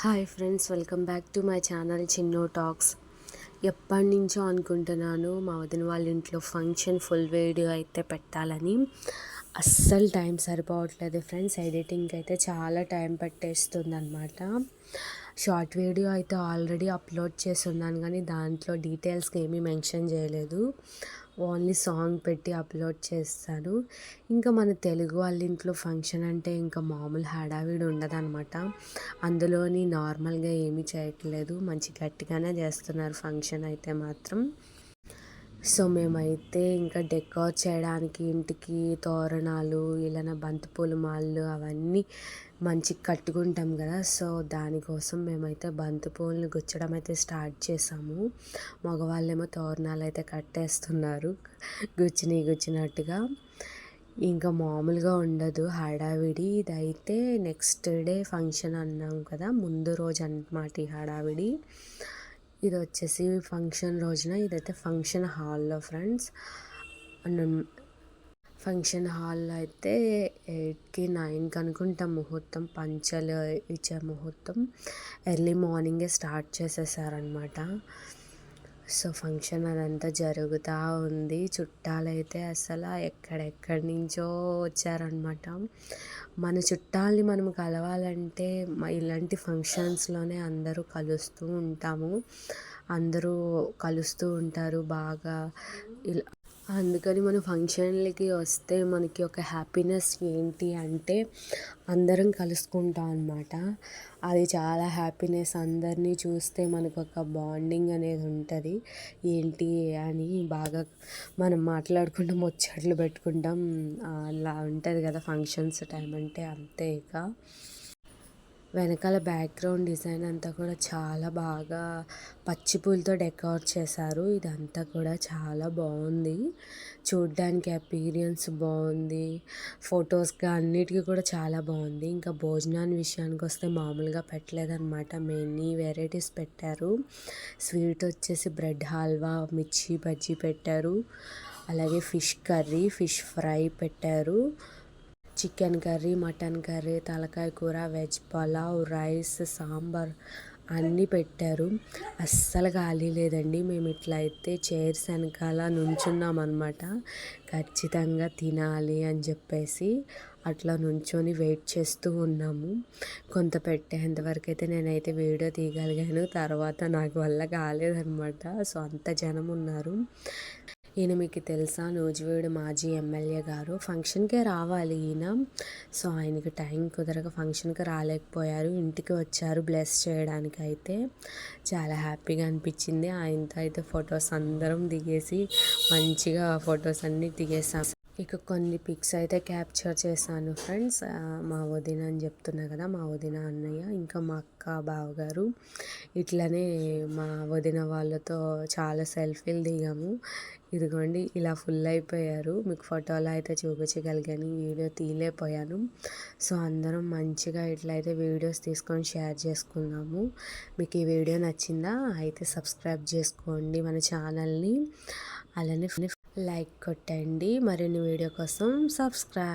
Hi friends, welcome back to my channel Chinnu talks. ఎప్పటి నుంచో అనుకుంటున్నాను మా వదిన వాళ్ళ ఇంట్లో ఫంక్షన్ ఫుల్ వీడియో అయితే పెట్టాలని. అస్సలు టైం సరిపోవట్లేదు ఫ్రెండ్స్. ఎడిటింగ్కి అయితే చాలా టైం పట్టేస్తుంది అనమాట. షార్ట్ వీడియో అయితే ఆల్రెడీ అప్లోడ్ చేసి ఉన్నాను, కానీ దాంట్లో డీటెయిల్స్కి ఏమీ మెన్షన్ చేయలేదు. ఓన్లీ సాంగ్ పెట్టి అప్లోడ్ చేస్తాను. ఇంకా మన తెలుగు వాళ్ళ ఇంట్లో ఫంక్షన్ అంటే ఇంకా మామూలు హడావిడి ఉండదన్నమాట. అందులోని నార్మల్గా ఏమీ చేయట్లేదు, మంచి గట్టిగానే చేస్తున్నారు ఫంక్షన్ అయితే మాత్రం. సో మేమైతే ఇంకా డెకార్ చేయడానికి ఇంటికి తోరణాలు, ఇలాన బంతిపూల మాలలు అవన్నీ మంచిగా కట్టుకుంటాం కదా. సో దానికోసం మేమైతే బంతిపూలని గుచ్చడం అయితే స్టార్ట్ చేసాము. మగవాళ్ళేమో తోరణాలు అయితే కట్టేస్తున్నారు గుచ్చినట్టుగా. ఇంకా మామూలుగా ఉండదు హడావిడి. ఇదైతే నెక్స్ట్ డే ఫంక్షన్ అన్నాం కదా, ముందు రోజు అన్నమాట ఈ హడావిడి. ఇది వచ్చేసి ఫంక్షన్ రోజున, ఇదైతే ఫంక్షన్ హాల్లో ఫ్రెండ్స్. ఫంక్షన్ హాల్లో అయితే 8కి 9కి అనుకుంటాం ముహూర్తం, పంచలు ఇచ్చే ముహూర్తం. ఎర్లీ మార్నింగే స్టార్ట్ చేసేసారనమాట. సో ఫంక్షన్ అదంతా జరుగుతూ ఉంది. చుట్టాలైతే అసలు ఎక్కడెక్కడి నుంచో వచ్చారనమాట. మన చుట్టాలని మనం కలవాలంటే ఇలాంటి ఫంక్షన్స్లోనే అందరూ కలుస్తూ ఉంటాము, అందరూ కలుస్తూ ఉంటారు బాగా. ఇలా అందుకని మనం ఫంక్షన్లకి వస్తే మనకి ఒక హ్యాపీనెస్ ఏంటి అంటే అందరం కలుసుకుంటాం అన్నమాట. అది చాలా హ్యాపీనెస్. అందరినీ చూస్తే మనకు ఒక బాండింగ్ అనేది ఉంటుంది. ఏంటి అని బాగా మనం మాట్లాడుకుంటాం, ముచ్చట్లు పెట్టుకుంటాం. అలా ఉంటుంది కదా ఫంక్షన్స్ టైం అంటే. అంతే ఇక వెనకాల బ్యాక్గ్రౌండ్ డిజైన్ అంతా కూడా చాలా బాగా పచ్చి పూలతో డెకార్ చేశారు. ఇదంతా కూడా చాలా బాగుంది చూడ్డానికి, అపీరియన్స్ బాగుంది. ఫొటోస్గా అన్నిటికీ కూడా చాలా బాగుంది. ఇంకా భోజనాన్ని విషయానికి వస్తే మామూలుగా పెట్టలేదన్నమాట. మెనీ వెరైటీస్ పెట్టారు. స్వీట్ వచ్చేసి బ్రెడ్ హల్వా, మిర్చి బజ్జీ పెట్టారు. అలాగే ఫిష్ కర్రీ, ఫిష్ ఫ్రై పెట్టారు. చికెన్ కర్రీ, మటన్ కర్రీ, తలకాయ కూర, వెజ్ పలావ్, రైస్, సాంబార్ అన్నీ పెట్టారు. అస్సలు ఖాళీ లేదండి. మేము ఇట్లా అయితే చైర్స్ వెనకాల నుంచున్నాం అనమాట. ఖచ్చితంగా తినాలి అని చెప్పేసి అట్లా నుంచొని వెయిట్ చేస్తూ ఉన్నాము. కొంత పెట్టేంతవరకు అయితే నేనైతే వీడియో తీయగలిగాను, తర్వాత నాకు వల్ల కాలేదనమాట. సో అంత జనం ఉన్నారు. ఈయన మీకు తెలుసా, నూజివీడు మాజీ ఎమ్మెల్యే గారు. ఫంక్షన్కే రావాలి ఈయన. సో ఆయనకి టైం కుదరక ఫంక్షన్కి రాలేకపోయారు, ఇంటికి వచ్చారు బ్లెస్ చేయడానికి. అయితే చాలా హ్యాపీగా అనిపించింది. ఆయనతో అయితే ఫొటోస్ అందరం దిగేసి మంచిగా ఫొటోస్ అన్నీ దిగేసాం. ఇక కొన్ని పిక్స్ అయితే క్యాప్చర్ చేశాను ఫ్రెండ్స్. మా వదిన అని చెప్తున్నా కదా, మా వదిన అన్నయ్య, ఇంకా మా అక్క బావగారు, ఇట్లనే మా వదిన వాళ్ళతో చాలా సెల్ఫీలు దిగాము. ఇదిగోండి ఇలా ఫుల్ అయిపోయారు. మీకు ఫోటోలో అయితే చూపించగలిగాను, వీడియో తీయలేకపోయాను. సో అందరం మంచిగా ఇట్లయితే వీడియోస్ తీసుకొని షేర్ చేసుకున్నాము. మీకు ఈ వీడియో నచ్చిందా అయితే సబ్స్క్రైబ్ చేసుకోండి మన ఛానల్ని. అలానే లైక్ కొట్టండి. మరిన్ని వీడియో కోసం సబ్స్క్రైబ్.